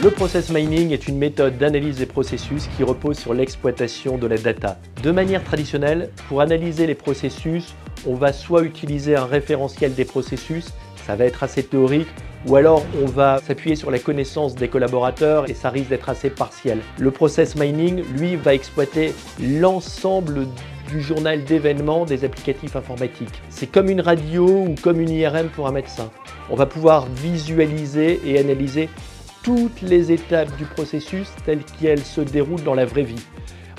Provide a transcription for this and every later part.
Le process mining est une méthode d'analyse des processus qui repose sur l'exploitation de la data. De manière traditionnelle, pour analyser les processus, on va soit utiliser un référentiel des processus, ça va être assez théorique, ou alors on va s'appuyer sur la connaissance des collaborateurs et ça risque d'être assez partiel. Le process mining, lui, va exploiter l'ensemble du journal d'événements des applicatifs informatiques. C'est comme une radio ou comme une IRM pour un médecin. On va pouvoir visualiser et analyser toutes les étapes du processus telles qu'elles se déroulent dans la vraie vie.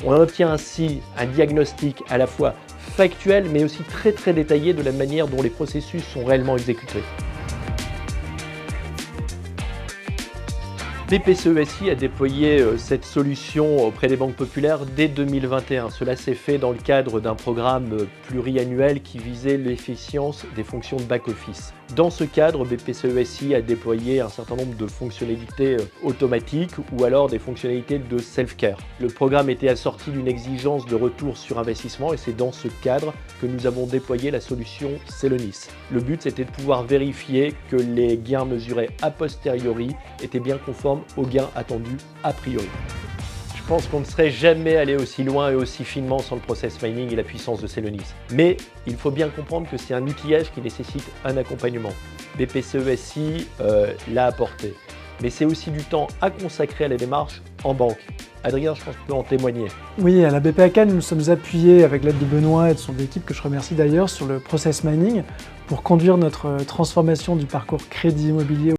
On obtient ainsi un diagnostic à la fois factuel mais aussi très détaillé de la manière dont les processus sont réellement exécutés. BPCE-SI a déployé cette solution auprès des banques populaires dès 2021. Cela s'est fait dans le cadre d'un programme pluriannuel qui visait l'efficience des fonctions de back-office. Dans ce cadre, BPCE-SI a déployé un certain nombre de fonctionnalités automatiques ou alors des fonctionnalités de self-care. Le programme était assorti d'une exigence de retour sur investissement et c'est dans ce cadre que nous avons déployé la solution Celonis. Le but, c'était de pouvoir vérifier que les gains mesurés a posteriori étaient bien conformes aux gains attendus a priori. Je pense qu'on ne serait jamais allé aussi loin et aussi finement sans le process mining et la puissance de Celonis. Mais il faut bien comprendre que c'est un outillage qui nécessite un accompagnement. BPCE-SI l'a apporté. Mais c'est aussi du temps à consacrer à la démarche en banque. Adrien, je pense que tu peux en témoigner. Oui, à la BPAK, nous nous sommes appuyés avec l'aide de Benoît et de son équipe, que je remercie d'ailleurs, sur le process mining pour conduire notre transformation du parcours crédit immobilier